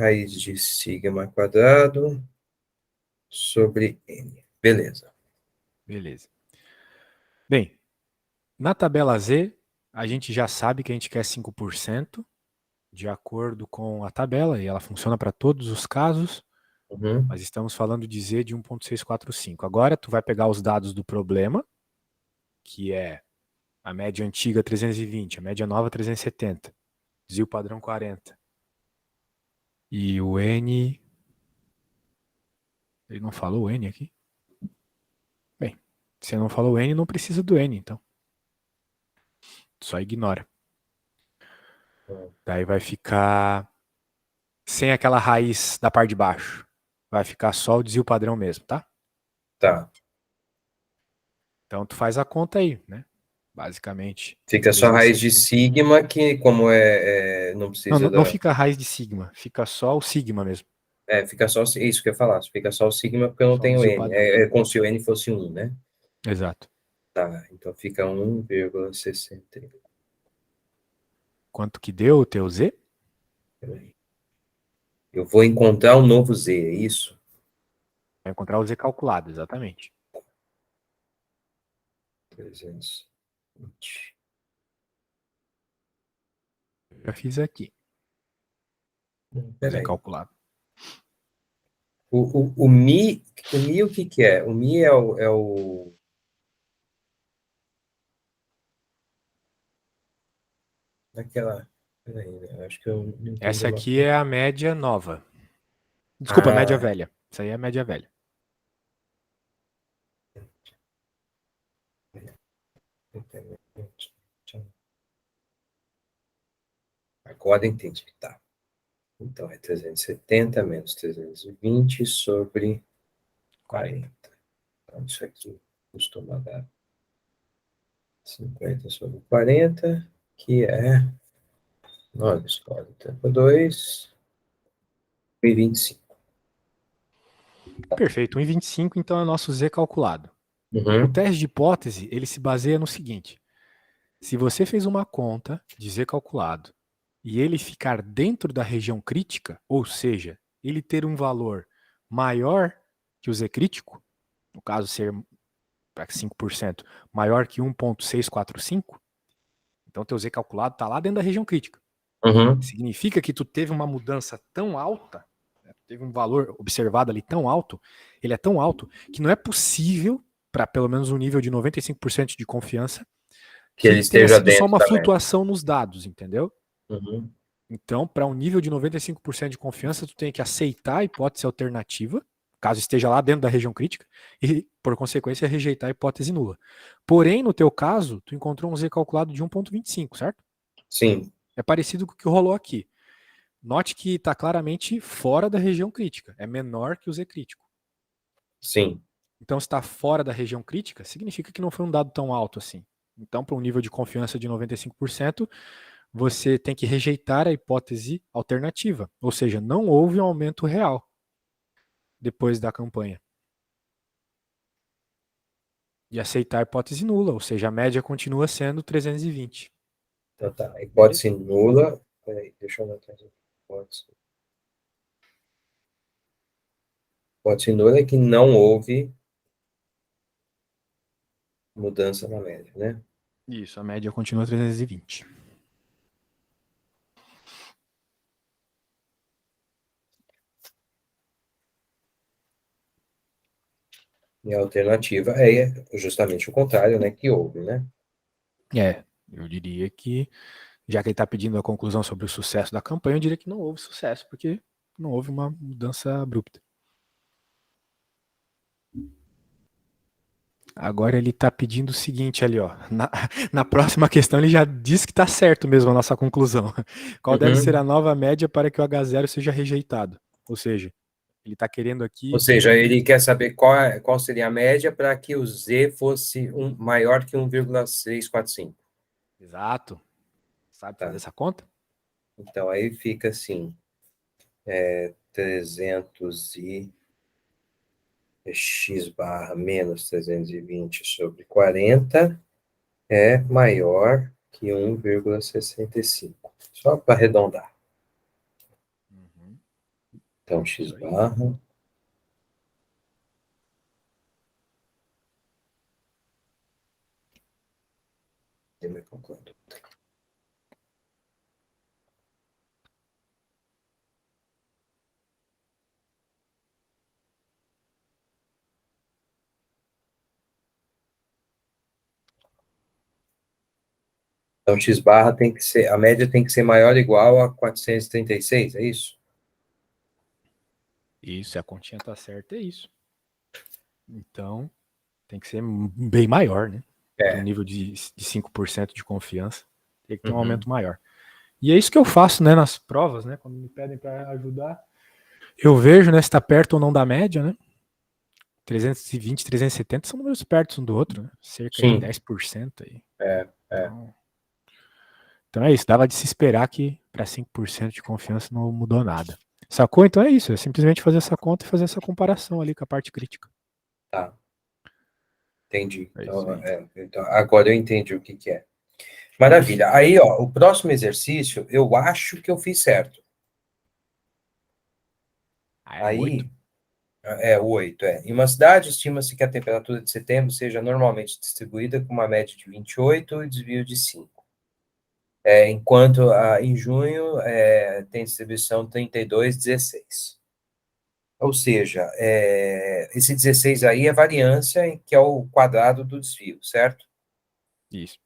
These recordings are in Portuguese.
raiz de sigma quadrado sobre n. Beleza. Beleza. Bem, na tabela Z, a gente já sabe que a gente quer 5% de acordo com a tabela, e ela funciona para todos os casos, mas estamos falando de Z de 1.645. Agora, tu vai pegar os dados do problema, que é a média antiga 320, a média nova 370, desvio padrão 40. E o N... Ele não falou o N aqui? Bem, se não falou o N, não precisa do N, então. Só ignora. Daí vai ficar sem aquela raiz da parte de baixo. Vai ficar só o desvio padrão mesmo, tá? Tá. Então tu faz a conta aí, né? Basicamente. Fica só a raiz de sigma, que como não precisa Não da... fica a raiz de sigma, fica só o sigma mesmo. fica só isso que eu ia falar. Fica só o sigma porque eu não Só o tenho desvio n. padrão. É como se o n fosse 1, né? Exato. Tá, então fica 1,60. Quanto que deu o teu Z? Eu vou encontrar um novo z, é isso? Vai encontrar o Z calculado, exatamente. 320. Já fiz aqui. Z Peraí. calculado. O Mi, o que é? O Mi é o... Aquela... Peraí, né? Acho que eu não entendi Essa uma aqui coisa. é a média nova. Desculpa, média velha. Essa aí é a média velha. Agora entendi, tá. Então, é 370 menos 320 sobre 40. Então, isso aqui costuma dar 50 sobre 40, que é 9 40 por 2, e 25. Perfeito, 1,25 então é o nosso Z calculado. O Uhum. teste de hipótese, ele se baseia no seguinte. Se você fez uma conta de Z calculado e ele ficar dentro da região crítica, ou seja, ele ter um valor maior que o Z crítico, no caso ser para 5%, maior que 1.645, então teu Z calculado está lá dentro da região crítica. Uhum. Significa que tu teve uma mudança tão alta, teve um valor observado ali tão alto, ele é tão alto que não é possível, para pelo menos um nível de 95% de confiança, Que ele que tenha esteja sido só dentro uma também. flutuação nos dados, entendeu? Uhum. Então, para um nível de 95% de confiança, tu tem que aceitar a hipótese alternativa, caso esteja lá dentro da região crítica, e, por consequência, rejeitar a hipótese nula. Porém, no teu caso, tu encontrou um Z calculado de 1.25, certo? Sim. É parecido com o que rolou aqui. Note que está claramente fora da região crítica, é menor que o Z crítico. Sim. Então, se está fora da região crítica, significa que não foi um dado tão alto assim. Então, para um nível de confiança de 95%, você tem que rejeitar a hipótese alternativa, ou seja, não houve um aumento real depois da campanha. E aceitar a hipótese nula, ou seja, a média continua sendo 320. Então tá. A hipótese nula. Peraí, deixa eu anotar aqui. Hipótese nula é que não houve mudança na média, né? Isso, a média continua 320. E a alternativa é justamente o contrário, né? Que houve, né? Eu diria que, já que ele está pedindo a conclusão sobre o sucesso da campanha, eu diria que não houve sucesso, porque não houve uma mudança abrupta. Agora ele está pedindo o seguinte ali, ó. Na próxima questão ele já diz que está certo mesmo a nossa conclusão. Qual deve ser a nova média para que o H0 seja rejeitado? Ou seja, ele está querendo Ou aqui... seja, ele quer saber qual seria a média para que o Z fosse maior que 1,645. Exato. Sabe fazer Tá? essa conta? Então, aí fica assim, 300 e x barra menos 320 sobre 40 é maior que 1,65. Só para arredondar. Uhum. Então, x barra. Então, x barra tem que ser, a média tem que ser maior ou igual a 436, é isso? Isso, a continha tá certa, é isso. Então, tem que ser bem maior, né? Para um nível de 5% de confiança, tem que ter um aumento maior. E é isso que eu faço, né, nas provas, né? Quando me pedem para ajudar, eu vejo, né, se está perto ou não da média, né? 320, 370 são números perto um do outro, né? Cerca de 10% aí. Então é isso, dava de se esperar que para 5% de confiança não mudou nada. Sacou? Então é isso, é simplesmente fazer essa conta e fazer essa comparação ali com a parte crítica. Tá. Entendi. É Então, agora eu entendi o que é. Maravilha. Aí, ó, o próximo exercício, eu acho que eu fiz certo. O 8? O 8, é. Em uma cidade, estima-se que a temperatura de setembro seja normalmente distribuída com uma média de 28 e desvio de 5. Enquanto em junho tem distribuição 32, 16. Ou seja, esse 16 aí é variância, que é o quadrado do desvio, certo? Isso.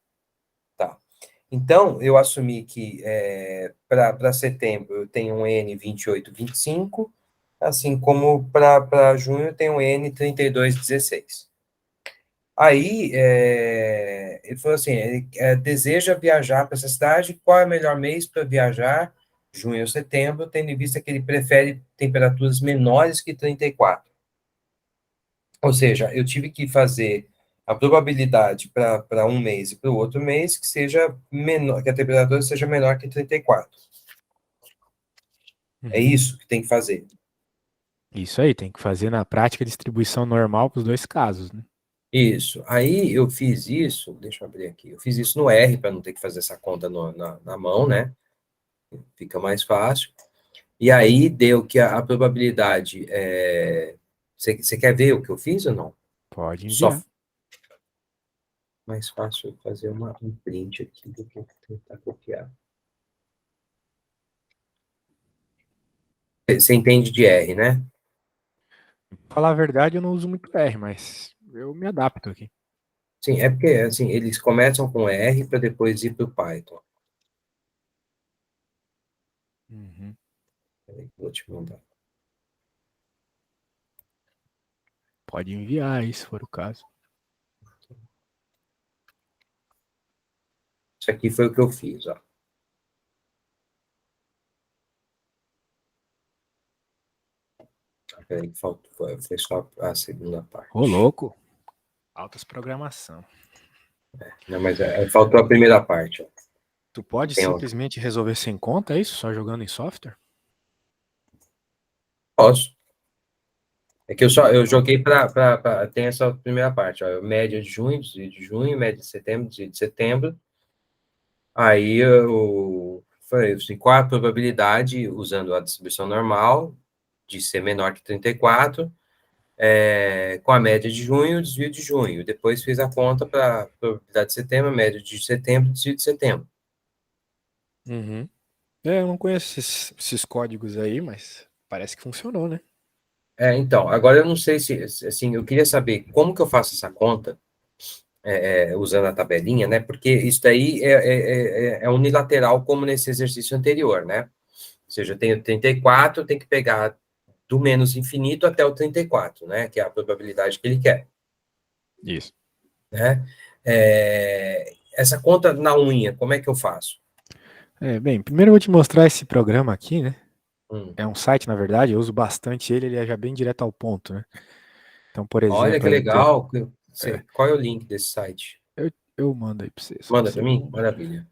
Tá. Então, eu assumi que para setembro eu tenho um N 28, 25, assim como para junho eu tenho um N 32, 16. Aí, ele falou assim, ele deseja viajar para essa cidade, qual é o melhor mês para viajar? Junho ou setembro, tendo em vista que ele prefere temperaturas menores que 34. Ou seja, eu tive que fazer a probabilidade para um mês e para o outro mês que seja menor, que a temperatura seja menor que 34. É isso que tem que fazer. Isso aí, tem que fazer na prática a distribuição normal para os dois casos, né? Isso. Aí eu fiz isso, deixa eu abrir aqui. Eu fiz isso no R para não ter que fazer essa conta na mão, né? Fica mais fácil. E aí deu que a probabilidade Você quer ver o que eu fiz ou não? Pode Só enviar. mais fácil fazer um print aqui do que tentar copiar. Você entende de R, né? Pra falar a verdade, eu não uso muito R, mas eu me adapto aqui. Sim, é porque assim, eles começam com R para depois ir para o Python. Peraí, vou te mandar. Pode enviar aí, se for o caso. Isso aqui foi o que eu fiz, ó. Peraí, foi só a segunda parte. Ô, louco. Altas programação. Não, mas faltou a primeira parte, ó. Tu pode simplesmente resolver sem conta, é isso? Só jogando em software? Posso. É que eu joguei tem essa primeira parte, ó, média de junho, desvio de junho, média de setembro, desvio de setembro. Aí eu falei assim, qual a probabilidade, usando a distribuição normal, de ser menor que 34, com a média de junho, desvio de junho. Depois fiz a conta para a probabilidade de setembro, média de setembro, desvio de setembro. Eu não conheço esses códigos aí, mas parece que funcionou, né? Então, agora eu não sei se, assim, eu queria saber como que eu faço essa conta, usando a tabelinha, né? Porque isso daí é unilateral, como nesse exercício anterior, né? Ou seja, eu tenho 34, eu tenho que pegar do menos infinito até o 34, né? Que é a probabilidade que ele quer. Isso. Né? Essa conta na unha, como é que eu faço? Bem, primeiro eu vou te mostrar esse programa aqui, né? Hum. É um site, na verdade, eu uso bastante ele é já bem direto ao ponto, né? Então, por Olha que exemplo, legal. Qual é o link desse site? eu mando aí para você, só um Manda para mim? segundo. Maravilha.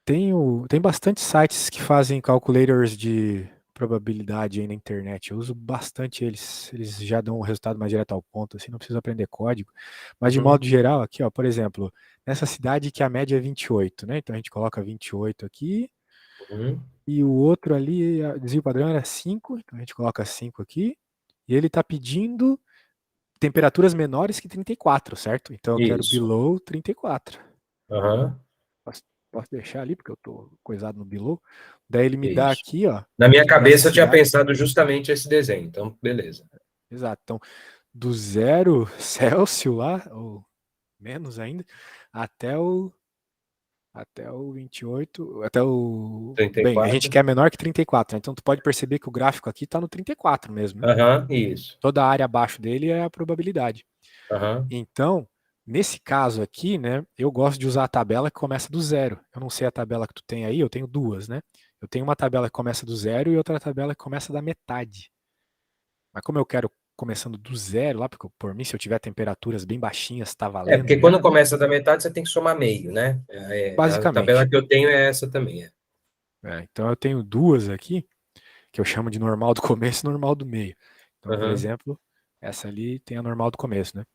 Tem bastante sites que fazem calculators de probabilidade aí na internet. Eu uso bastante eles. Eles já dão um resultado mais direto ao ponto, assim, não precisa aprender código. Mas de modo geral, aqui, ó, por exemplo, nessa cidade que a média é 28, né? Então a gente coloca 28 aqui. E o outro ali, o desvio padrão era 5, então a gente coloca 5 aqui. E ele está pedindo temperaturas menores que 34, certo? Então eu quero Isso. below 34. Aham, Posso, posso deixar ali, porque eu estou coisado no below. Daí ele me dá isso. aqui, ó, Na minha para essa cabeça eu tinha cidade. pensado justamente esse desenho, então beleza. Exato. Então, do 0 Celsius lá, ou menos ainda, até o até o 28, até o... Bem, a gente 34. quer menor que 34, né? Então tu pode perceber que o gráfico aqui está no 34 mesmo, né? Aham, isso. Toda a área abaixo dele é a probabilidade. Aham, Então, nesse caso aqui, né, eu gosto de usar a tabela que começa do 0. Eu não sei a tabela que tu tem aí, eu tenho duas, né? Eu tenho uma tabela que começa do 0 e outra tabela que começa da metade. Mas como eu quero começando do 0 lá, porque por mim, se eu tiver temperaturas bem baixinhas, tá valendo porque quando já, né? começa da metade você tem que somar meio, né? A tabela Basicamente. que eu tenho é essa também. Então eu tenho duas aqui, que eu chamo de normal do começo e normal do meio. Então, por Aham, exemplo, essa ali tem a normal do começo, né?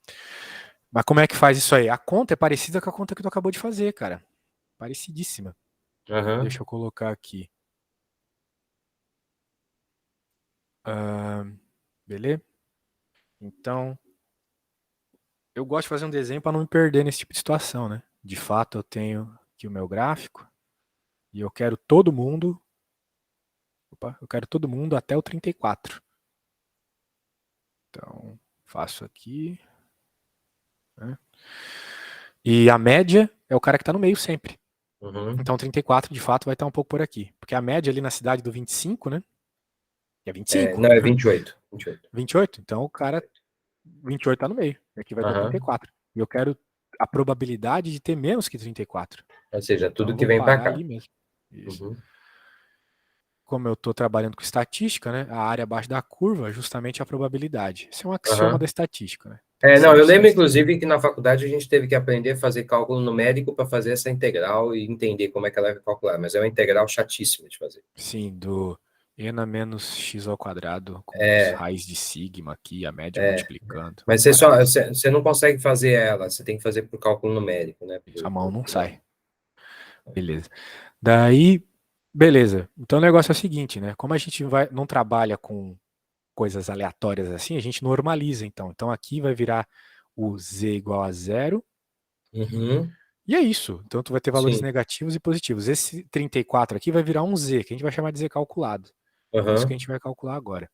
Mas como é que faz isso aí? A conta é parecida com a conta que tu acabou de fazer, cara. Parecidíssima. aham, Deixa eu colocar aqui. Ah, beleza? Então, eu gosto de fazer um desenho para não me perder nesse tipo de situação, né? De fato, eu tenho aqui o meu gráfico e eu quero todo mundo. Opa, eu quero todo mundo até o 34. Então, faço aqui. Né? E a média é o cara que está no meio sempre. uhum. Então, 34 de fato vai estar um pouco por aqui. Porque a média ali na cidade do 25, né? É 25. Não, é 28. 28. 28. Então, o cara 28 está no meio. E aqui vai ter Aham. 34. E eu quero a probabilidade de ter menos que 34. Ou seja, Então, tudo eu que vou vem para parar cá. ali mesmo. Isso. Uhum. Como eu estou trabalhando com estatística, né? A área abaixo da curva é justamente a probabilidade. Isso é um axioma da Aham. estatística, né? Então, Não, eu lembro, se inclusive, que na faculdade a gente teve que aprender a fazer cálculo numérico para fazer essa integral e entender como é que ela é calculada, mas é uma integral chatíssima de fazer. sim, do ena menos x ao quadrado com os É, raiz de sigma aqui, a média multiplicando. mas você só, Maravilha. você não consegue fazer ela, você tem que fazer por cálculo numérico, né? Isso, a mão não Não. sai. Beleza. Daí, beleza. Então o negócio é o seguinte, né? Como a gente não trabalha com coisas aleatórias assim, a gente normaliza então. Então aqui vai virar o z igual a zero. Uhum, E é isso. Então tu vai ter valores sim. negativos e positivos. Esse 34 aqui vai virar um z, que a gente vai chamar de z calculado. Isso que a Uhum, gente vai calcular agora.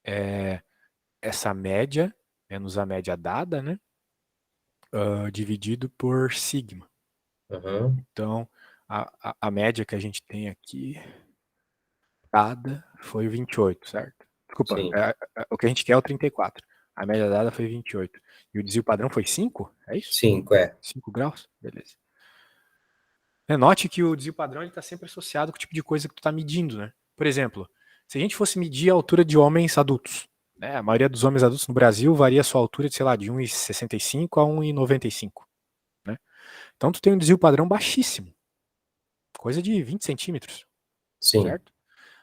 É essa média, menos a média dada, né? Dividido por sigma. uhum, Então, a média que a gente tem aqui dada foi 28, certo? Desculpa, sim. o que a gente quer é o 34. A média dada foi 28. E o desvio padrão foi 5? É isso? 5, 5 graus? Beleza. Note que o desvio padrão está sempre associado com o tipo de coisa que tu está medindo, né? Por exemplo, se a gente fosse medir a altura de homens adultos, né? A maioria dos homens adultos no Brasil varia a sua altura de, sei lá, de 1,65 a 1,95, né? Então tu tem um desvio padrão baixíssimo, coisa de 20 centímetros, sim. certo?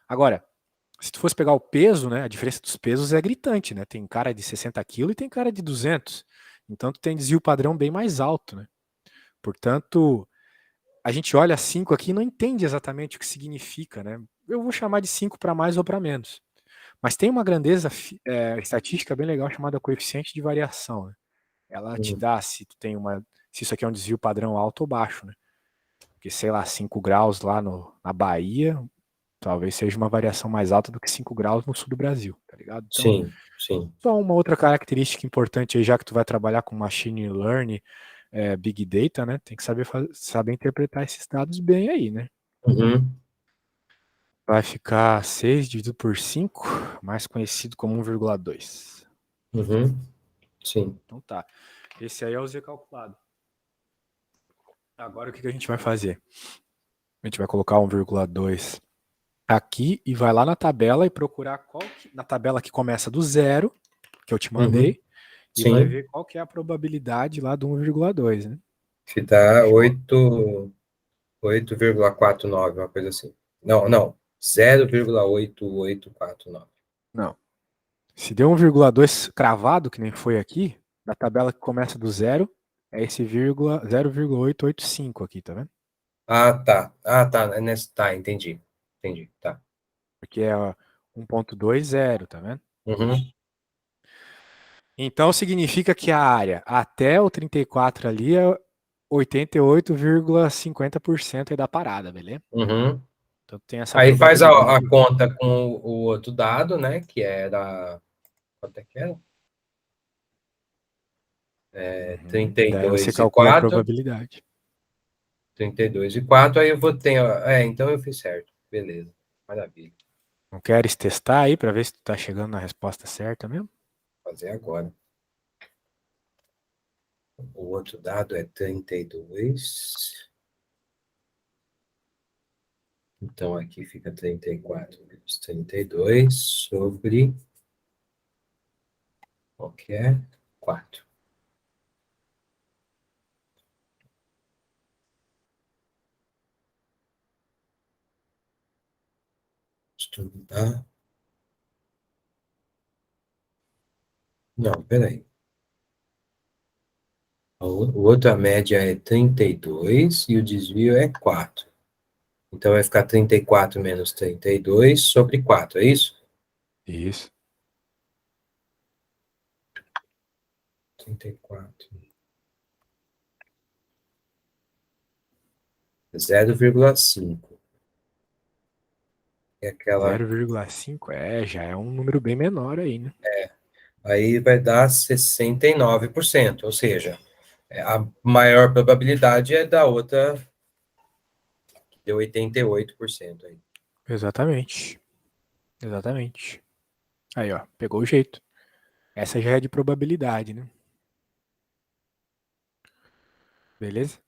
Agora, se tu fosse pegar o peso, né, a diferença dos pesos é gritante, né? Tem cara de 60 quilos e tem cara de 200. Então tu tem desvio padrão bem mais alto, né? Portanto, a gente olha 5 aqui e não entende exatamente o que significa, né? Eu vou chamar de 5 para mais ou para menos. Mas tem uma grandeza estatística bem legal chamada coeficiente de variação, né? Ela te Uhum, dá se isso aqui é um desvio padrão alto ou baixo, né? Porque, sei lá, 5 graus lá na Bahia, talvez seja uma variação mais alta do que 5 graus no sul do Brasil, tá ligado? Então, sim, sim. só uma outra característica importante aí, já que tu vai trabalhar com machine learning, big data, né? Tem que saber interpretar esses dados bem aí, né? Uhum, Vai ficar 6 dividido por 5, mais conhecido como 1,2. uhum, sim. Então tá. Esse aí é o Z calculado. Agora o que a gente vai fazer? A gente vai colocar 1,2 aqui e vai lá na tabela e procurar na tabela que começa do zero, que eu te Uhum, mandei, e vai sim. ver qual que é a probabilidade lá do 1,2, né? Que dá Fechou? 8,49, uma coisa assim. Não, não. 0,8849. Não. Se deu 1,2 cravado, que nem foi aqui, na tabela que começa do zero, é esse 0,885 aqui, tá vendo? Ah, tá. Ah, tá. Tá, entendi. entendi, tá. Porque é 1.20, tá vendo? Uhum, Então significa que a área até o 34 ali é 88,50% aí da parada, beleza? uhum. Então tem essa Aí faz a probabilidade. conta com o outro dado, né? Que era. Quanto é que era? Uhum. Daí você 32 e calcula a 4. probabilidade. 32 e 4, aí eu vou ter. Então eu fiz certo. Beleza. Maravilha. Não queres testar aí para ver se tu tá chegando na resposta certa mesmo? Vou fazer agora. O outro dado é 32. Então aqui fica 34 menos 32 sobre qualquer 4. Estudar. Não, peraí. O outro, a média é 32 e o desvio é 4. Então vai ficar 34 menos 32 sobre 4, é isso? Isso. 34. 0,5. É aquela. 0,5 já é um número bem menor aí, né? Aí vai dar 69%, ou seja, a maior probabilidade é da outra, que deu 88% aí. Exatamente. Exatamente. Aí, ó, pegou o jeito. Essa já é de probabilidade, né? Beleza?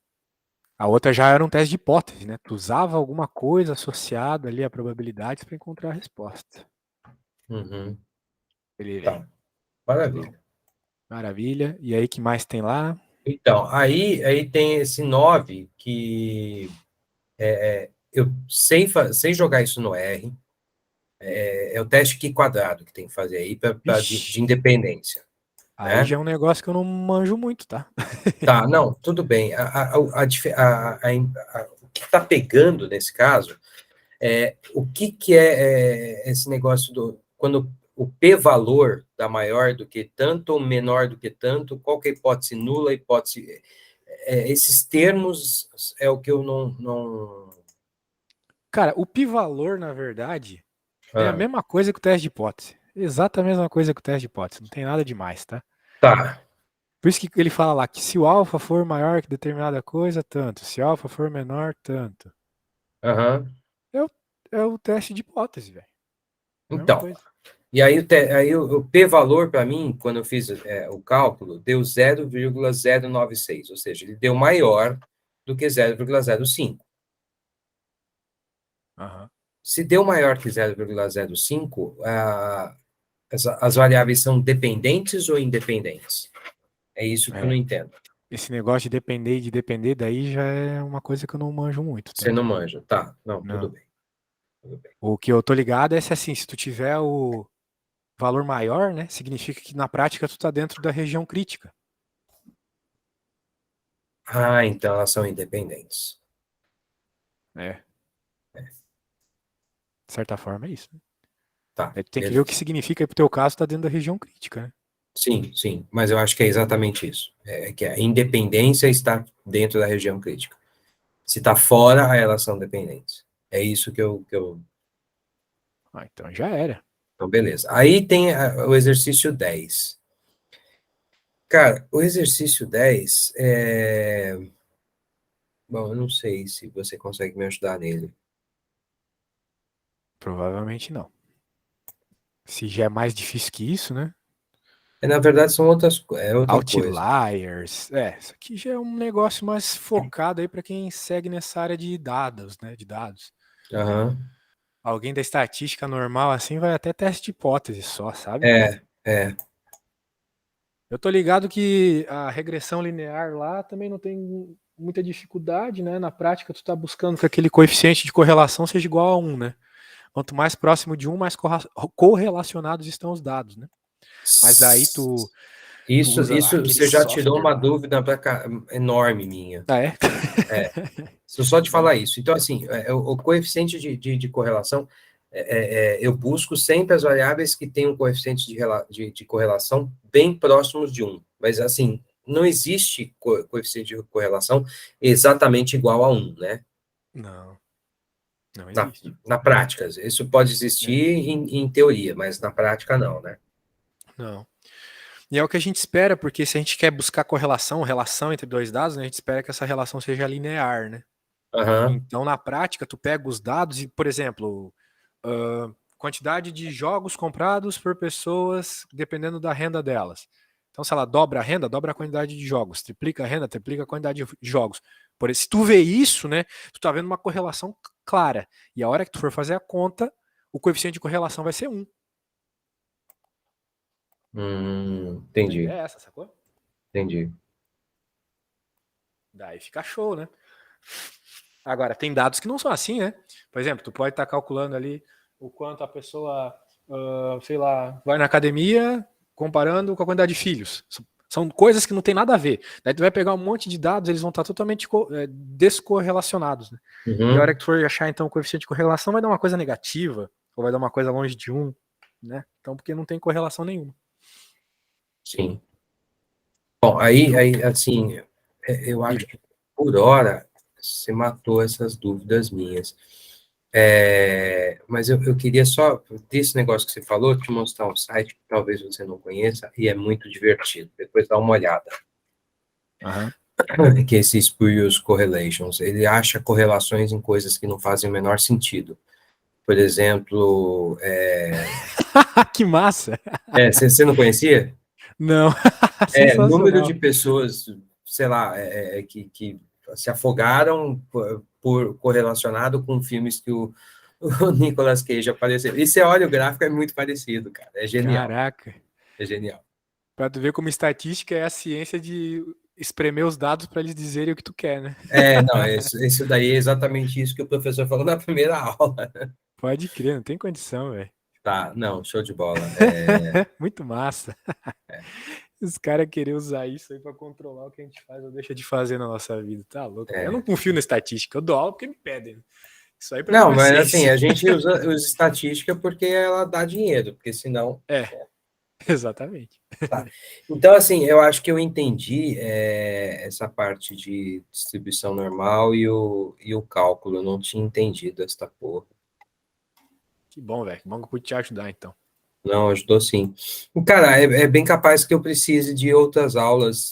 A outra já era um teste de hipótese, né? Tu usava alguma coisa associada ali a probabilidades para encontrar a resposta. Uhum, Beleza. tá, Show. maravilha. Maravilha. E aí, que mais tem lá? Então, aí tem esse 9 que eu sei jogar isso no R, é o teste Q quadrado que tem que fazer aí de Vixe. independência, Aí né? já é um negócio que eu não manjo muito, tá? Tá, não, tudo bem. O que está pegando nesse caso o que é esse negócio quando o p-valor dá maior do que tanto ou menor do que tanto, qual que é a hipótese nula, hipótese... esses termos é o que eu não... Cara, o pi-valor, na verdade, é a Ah, mesma coisa que o teste de hipótese. Exata a mesma coisa que o teste de hipótese. Não tem nada demais, tá? tá. Por isso que ele fala lá que se o alfa for maior que determinada coisa, tanto. Se o alfa for menor, tanto. Aham. É o, é o teste de hipótese, velho. É a mesma Então, coisa. e aí, o p-valor, para mim, quando eu fiz o cálculo, deu 0,096, ou seja, ele deu maior do que 0,05. Aham. Se deu maior que 0,05, as variáveis são dependentes ou independentes? É isso que eu não É. entendo. Esse negócio de depender, daí já é uma coisa que eu não manjo muito, Você tá? não manja. Tá, não, tudo Não. bem. Tudo bem. O que eu tô ligado é se assim, se tu tiver o valor maior, né, significa que na prática tu tá dentro da região crítica. Ah, então elas são independentes. É. De certa forma é isso, né? Tá, Aí tu tem que ver o que beleza. significa aí pro teu caso tá dentro da região crítica, né? Sim, sim, mas eu acho que é exatamente isso. É que a independência está dentro da região crítica. Se está fora, aí elas são dependentes. É isso que eu... Ah, então já era. Então, beleza. Aí tem o exercício 10. Cara, o exercício 10 Bom, eu não sei se você consegue me ajudar nele. Provavelmente não. Se já é mais difícil que isso, né? Na verdade, são outra coisa. Outliers. É, isso aqui já é um negócio mais focado aí para quem segue nessa área de dados, né? De dados. Aham. Alguém da estatística normal assim vai até teste de hipótese só, sabe? É. Eu tô ligado que a regressão linear lá também não tem muita dificuldade, né? Na prática, tu tá buscando que aquele coeficiente de correlação seja igual a 1, né? Quanto mais próximo de 1, mais correlacionados estão os dados, né? Mas daí tu Isso aquele você já tirou software uma lá. dúvida enorme minha. Ah, é? Se eu só te falar isso. Então, assim, o coeficiente de correlação, eu busco sempre as variáveis que têm um coeficiente de correlação bem próximos de 1. Mas, assim, não existe coeficiente de correlação exatamente igual a 1, né? Não, não Na, existe. na prática. Isso pode existir em teoria, mas na prática não, né? Não. E é o que a gente espera, porque se a gente quer buscar relação entre dois dados, né, a gente espera que essa relação seja linear, né? Aham. Então, na prática, tu pega os dados e, por exemplo, quantidade de jogos comprados por pessoas, dependendo da renda delas. Então, se ela dobra a renda, dobra a quantidade de jogos. Triplica a renda, triplica a quantidade de jogos. Por isso, se tu vê isso, né, tu tá vendo uma correlação clara. E a hora que tu for fazer a conta, o coeficiente de correlação vai ser 1. A ideia Entendi, é essa, sacou? entendi. Daí fica show, né? Agora, tem dados que não são assim, né? Por exemplo, tu pode estar calculando ali o quanto a pessoa, sei lá, vai na academia comparando com a quantidade de filhos. São coisas que não tem nada a ver. Daí tu vai pegar um monte de dados, eles vão estar totalmente descorrelacionados. Né? E a hora que tu for achar, então, o coeficiente de correlação vai dar uma coisa negativa, ou vai dar uma coisa longe de 1, né? Então, porque não tem correlação nenhuma. Sim. Bom, aí assim, eu acho que por hora você matou essas dúvidas minhas. Mas eu queria só, desse negócio que você falou, te mostrar um site que talvez você não conheça, e é muito divertido. Depois dá uma olhada. Uhum. Que é esse Spurious Correlations. Ele acha correlações em coisas que não fazem o menor sentido. Por exemplo... Que massa! Você não conhecia? Não, Número de sensacional. pessoas, sei lá, que se afogaram correlacionado com filmes que o Nicolas Cage apareceu. E você olha o gráfico, é muito parecido, cara. É genial. Caraca. É genial. Pra tu ver como estatística é a ciência de espremer os dados para eles dizerem o que tu quer, né? Não, isso daí é exatamente isso que o professor falou na primeira aula. Pode crer, não tem condição, velho. Tá, não, show de bola. Muito massa. Os caras querem usar isso aí pra controlar o que a gente faz ou deixa de fazer na nossa vida. Tá louco. Eu não confio na estatística. Eu dou aula porque me pedem. Isso aí pra mim Não, não é mas assim, ciência. a gente usa estatística porque ela dá dinheiro, porque senão... Exatamente. Tá. Então, assim, eu acho que eu entendi essa parte de distribuição normal e o cálculo. Eu não tinha entendido esta porra. Que bom, velho. Que bom que eu pude te ajudar, então. Não, ajudou sim. Cara, é bem capaz que eu precise de outras aulas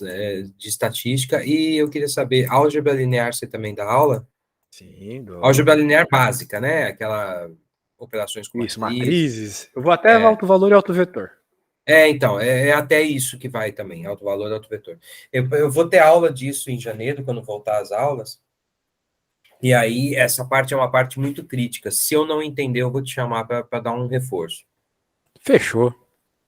de estatística e eu queria saber, álgebra linear você também dá aula? Sim, Álgebra linear básica, né? Aquela operações com Isso, matrizes. matrizes. Eu vou até alto valor e alto vetor. Então, até isso que vai também, alto valor, alto vetor. Eu vou ter aula disso em janeiro, quando voltar às aulas, e aí essa parte é uma parte muito crítica. Se eu não entender, eu vou te chamar para dar um reforço. Fechou.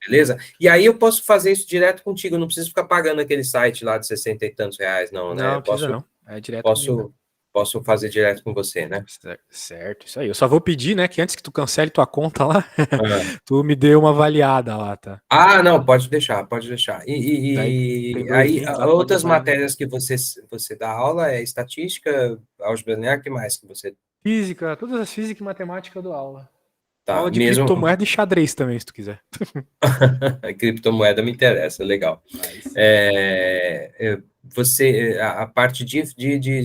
Beleza? E aí eu posso fazer isso direto contigo, não preciso ficar pagando aquele site lá de 60 e tantos reais, não, né? Não, precisa não. É direto comigo, né? Posso fazer direto com você, né? Certo, isso aí. Eu só vou pedir, né, que antes que tu cancele tua conta lá, Ah. tu me dê uma avaliada lá, tá? Não, pode deixar, pode deixar. Daí tem E dois aí, links lá, tu pode outras avaliar minha matérias conta. que você dá aula é estatística, álgebra linear, que mais que você Física, todas as físicas e matemática eu dou aula. tá? Aula de Mesmo criptomoeda e xadrez também, se tu quiser. a criptomoeda me interessa, legal. Aí sim. A parte de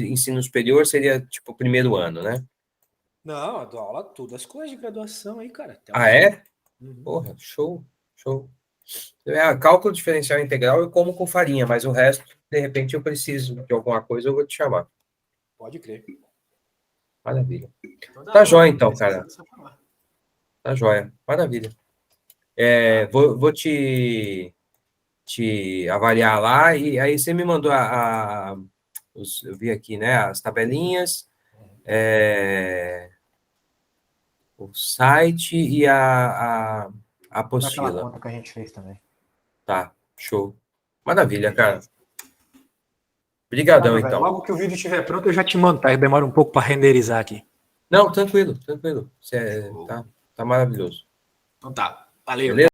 ensino superior seria tipo o primeiro ano, né? Não, eu dou aula tudo, as coisas de graduação aí, cara, até o Ah, fim. é? Porra, show, show. Cálculo diferencial integral eu como com farinha, mas o resto, de repente, eu preciso de alguma coisa, eu vou te chamar. Pode crer. Maravilha. Então Tá aula, jóia, quando então, precisar, cara. é só falar. Tá jóia. Maravilha. Tá? Vou te avaliar lá, e aí você me mandou eu vi aqui, né, as tabelinhas, o site e a Aquela apostila. conta que a gente fez também. Tá, show. Maravilha, cara. Beleza. Obrigadão, Valeu, velho. então. Logo que o vídeo estiver pronto, eu já te mando, tá? Demora um pouco para renderizar aqui. Não, tranquilo, tranquilo. Tá maravilhoso. Então tá. Valeu. Beleza?